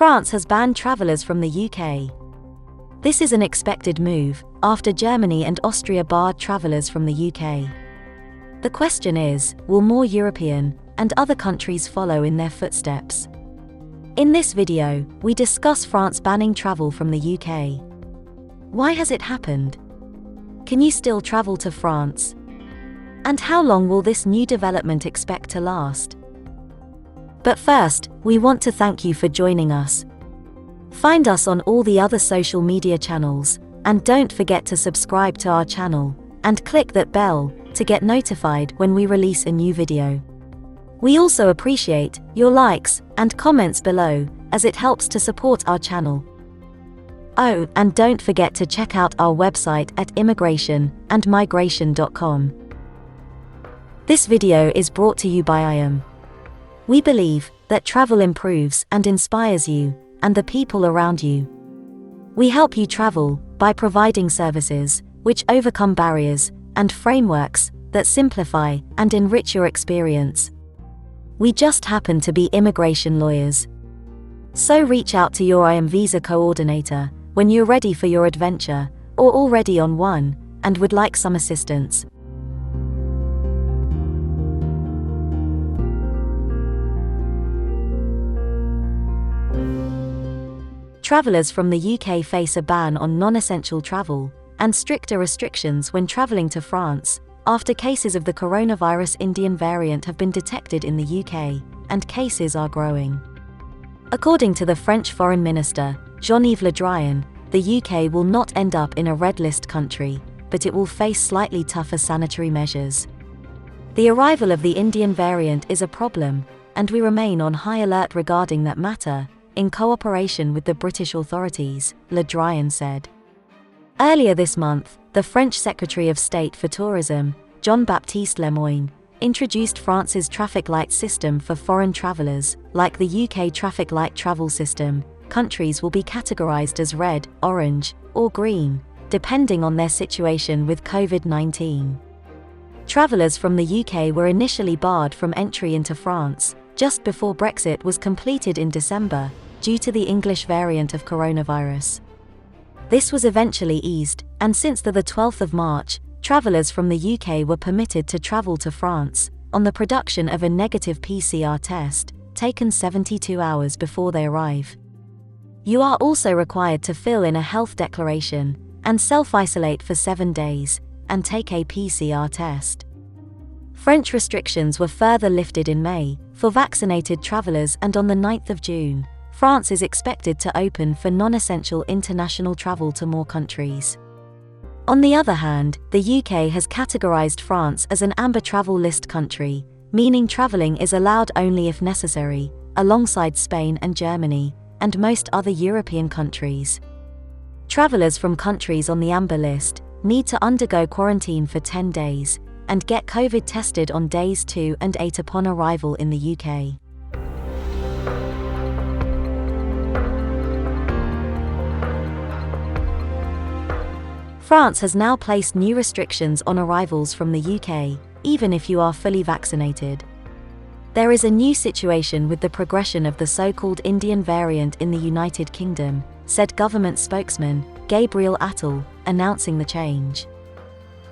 France has banned travelers from the UK. This is an expected move, after Germany and Austria barred travelers from the UK. The question is, will more European and other countries follow in their footsteps? In this video, we discuss France banning travel from the UK. Why has it happened? Can you still travel to France? And how long will this new development expect to last? But first, we want to thank you for joining us. Find us on all the other social media channels, and don't forget to subscribe to our channel, and click that bell to get notified when we release a new video. We also appreciate your likes and comments below, as it helps to support our channel. Oh, and don't forget to check out our website at immigration-and-migration.com. This video is brought to you by IAM. We believe that travel improves and inspires you and the people around you. We help you travel by providing services which overcome barriers and frameworks that simplify and enrich your experience. We just happen to be immigration lawyers. So reach out to your IAM visa coordinator when you're ready for your adventure, or already on one and would like some assistance. Travelers from the UK face a ban on non-essential travel and stricter restrictions when traveling to France, after cases of the coronavirus Indian variant have been detected in the UK, and cases are growing. According to the French Foreign Minister, Jean-Yves Le Drian, the UK will not end up in a red list country, but it will face slightly tougher sanitary measures. The arrival of the Indian variant is a problem, and we remain on high alert regarding that matter, in cooperation with the British authorities, Le Drian said. Earlier this month, the French Secretary of State for Tourism, Jean-Baptiste Lemoyne, introduced France's traffic light system for foreign travellers. Like the UK traffic light travel system, countries will be categorised as red, orange, or green, depending on their situation with COVID-19. Travellers from the UK were initially barred from entry into France, just before Brexit was completed in December, due to the English variant of coronavirus. This was eventually eased, and since the 12th of March, travellers from the UK were permitted to travel to France, on the production of a negative PCR test, taken 72 hours before they arrive. You are also required to fill in a health declaration, and self-isolate for 7 days, and take a PCR test. French restrictions were further lifted in May, for vaccinated travellers, and on the 9th of June, France is expected to open for non-essential international travel to more countries. On the other hand, the UK has categorised France as an amber travel list country, meaning travelling is allowed only if necessary, alongside Spain and Germany, and most other European countries. Travellers from countries on the amber list need to undergo quarantine for 10 days, and get COVID tested on days 2 and 8 upon arrival in the UK. France has now placed new restrictions on arrivals from the UK, even if you are fully vaccinated. There is a new situation with the progression of the so-called Indian variant in the United Kingdom, said government spokesman Gabriel Attal, announcing the change.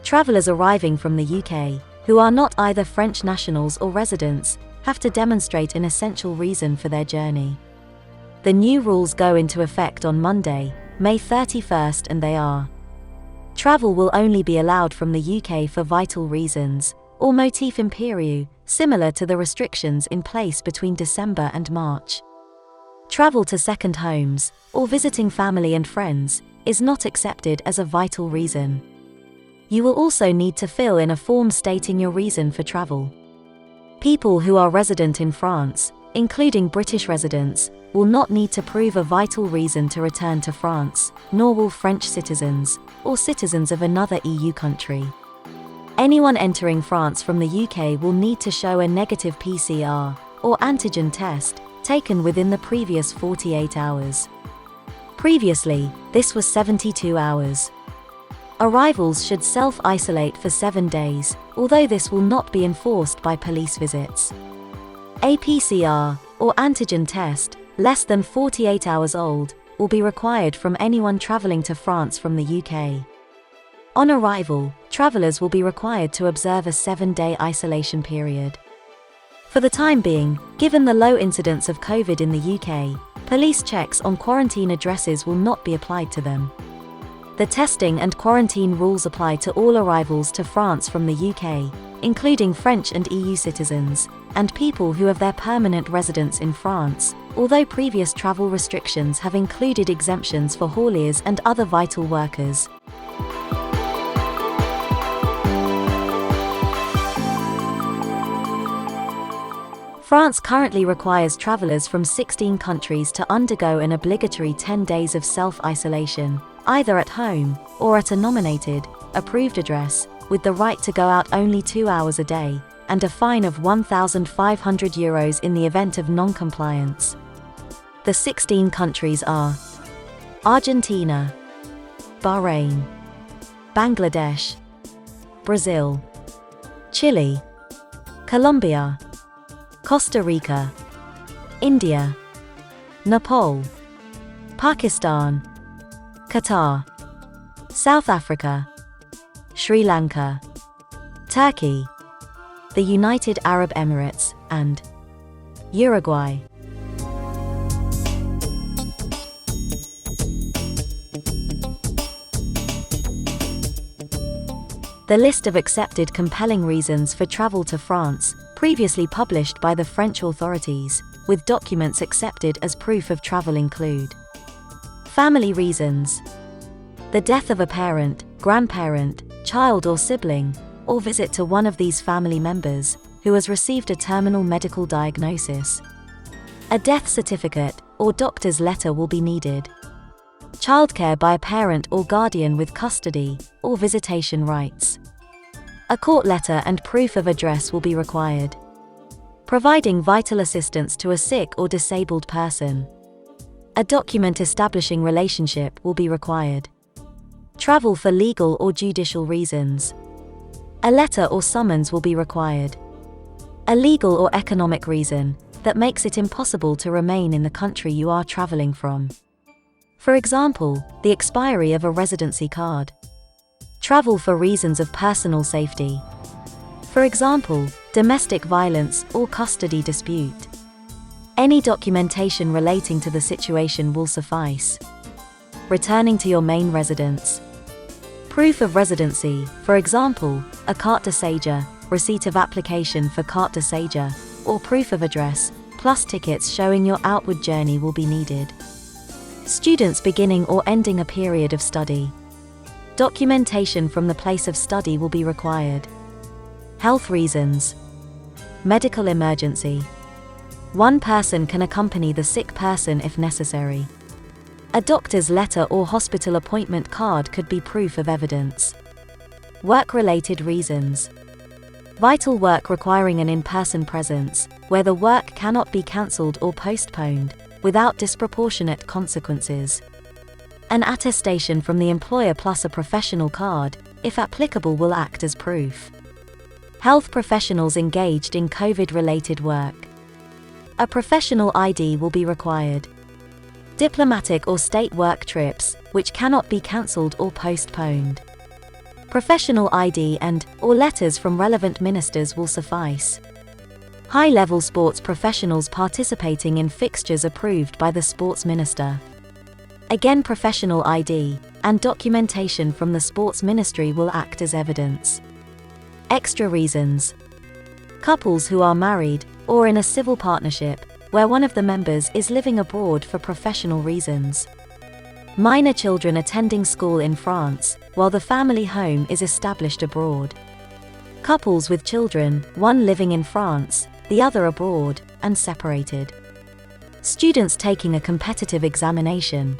Travellers arriving from the UK, who are not either French nationals or residents, have to demonstrate an essential reason for their journey. The new rules go into effect on Monday, May 31st, and they are: travel will only be allowed from the UK for vital reasons, or motif impérieux, similar to the restrictions in place between December and March. Travel to second homes, or visiting family and friends, is not accepted as a vital reason. You will also need to fill in a form stating your reason for travel. People who are resident in France, including British residents, will not need to prove a vital reason to return to France, nor will French citizens, or citizens of another EU country. Anyone entering France from the UK will need to show a negative PCR, or antigen test, taken within the previous 48 hours. Previously, this was 72 hours. Arrivals should self-isolate for 7 days, although this will not be enforced by police visits. A PCR, or antigen test, less than 48 hours old, will be required from anyone traveling to France from the UK. On arrival, travelers will be required to observe a 7-day isolation period. For the time being, given the low incidence of COVID in the UK, police checks on quarantine addresses will not be applied to them. The testing and quarantine rules apply to all arrivals to France from the UK, including French and EU citizens, and people who have their permanent residence in France, although previous travel restrictions have included exemptions for hauliers and other vital workers. France currently requires travelers from 16 countries to undergo an obligatory 10 days of self-isolation, either at home or at a nominated, approved address, with the right to go out only 2 hours a day, and a fine of €1,500 in the event of non-compliance. The 16 countries are Argentina, Bahrain, Bangladesh, Brazil, Chile, Colombia, Costa Rica, India, Nepal, Pakistan, Qatar, South Africa, Sri Lanka, Turkey, the United Arab Emirates, and Uruguay. The list of accepted compelling reasons for travel to France, previously published by the French authorities, with documents accepted as proof of travel include: family reasons, the death of a parent, grandparent, child or sibling, or visit to one of these family members, who has received a terminal medical diagnosis. A death certificate, or doctor's letter will be needed. Childcare by a parent or guardian with custody, or visitation rights. A court letter and proof of address will be required. Providing vital assistance to a sick or disabled person. A document establishing relationship will be required. Travel for legal or judicial reasons. A letter or summons will be required. A legal or economic reason that makes it impossible to remain in the country you are traveling from. For example, the expiry of a residency card. Travel for reasons of personal safety. For example, domestic violence or custody dispute. Any documentation relating to the situation will suffice. Returning to your main residence. Proof of residency, for example, a carte de séjour, receipt of application for carte de séjour, or proof of address, plus tickets showing your outward journey will be needed. Students beginning or ending a period of study. Documentation from the place of study will be required. Health reasons. Medical emergency. One person can accompany the sick person if necessary. A doctor's letter or hospital appointment card could be proof of evidence. Work-related reasons. Vital work requiring an in-person presence, where the work cannot be cancelled or postponed, without disproportionate consequences. An attestation from the employer plus a professional card, if applicable, will act as proof. Health professionals engaged in COVID-related work. A professional ID will be required. Diplomatic or state work trips, which cannot be cancelled or postponed. Professional ID and/or letters from relevant ministers will suffice. High-level sports professionals participating in fixtures approved by the sports minister. Again, professional ID and documentation from the sports ministry will act as evidence. Extra reasons. Couples who are married or in a civil partnership, where one of the members is living abroad for professional reasons. Minor children attending school in France, while the family home is established abroad. Couples with children, one living in France, the other abroad, and separated. Students taking a competitive examination.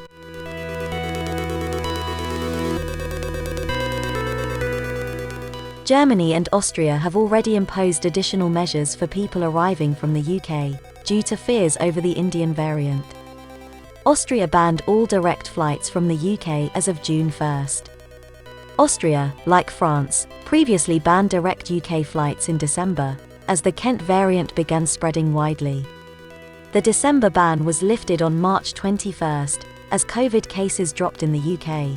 Germany and Austria have already imposed additional measures for people arriving from the UK, due to fears over the Indian variant. Austria banned all direct flights from the UK as of June 1st. Austria, like France, previously banned direct UK flights in December, as the Kent variant began spreading widely. The December ban was lifted on March 21st, as COVID cases dropped in the UK.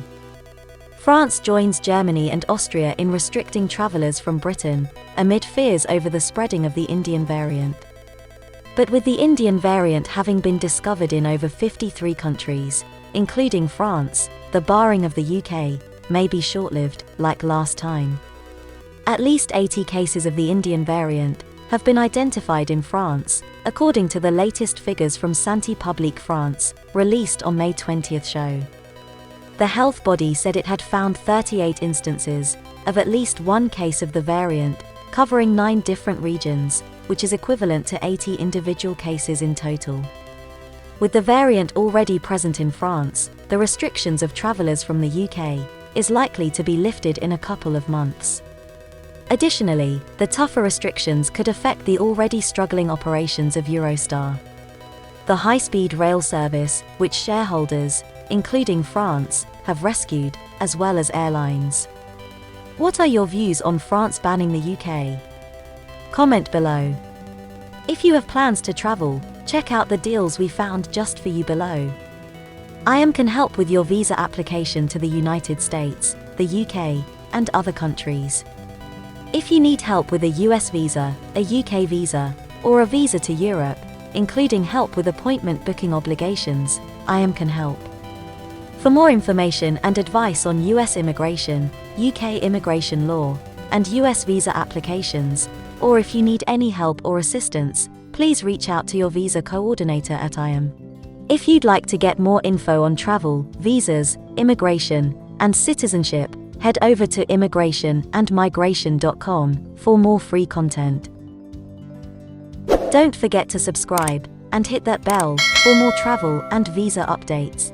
France joins Germany and Austria in restricting travellers from Britain, amid fears over the spreading of the Indian variant. But with the Indian variant having been discovered in over 53 countries, including France, the barring of the UK may be short-lived, like last time. At least 80 cases of the Indian variant have been identified in France, according to the latest figures from Santé Publique France, released on May 20th show. The health body said it had found 38 instances of at least one case of the variant, covering 9 different regions, which is equivalent to 80 individual cases in total. With the variant already present in France, the restrictions of travellers from the UK is likely to be lifted in a couple of months. Additionally, the tougher restrictions could affect the already struggling operations of Eurostar, the high-speed rail service, which shareholders, including France, have rescued, as well as airlines. What are your views on France banning the UK? Comment below. If you have plans to travel, check out the deals we found just for you below. IAM can help with your visa application to the United States, the UK, and other countries. If you need help with a US visa, a UK visa, or a visa to Europe, including help with appointment booking obligations, IAM can help. For more information and advice on US immigration, UK immigration law, and US visa applications, or if you need any help or assistance, please reach out to your visa coordinator at IAM. If you'd like to get more info on travel, visas, immigration, and citizenship, head over to immigrationandmigration.com for more free content. Don't forget to subscribe and hit that bell for more travel and visa updates.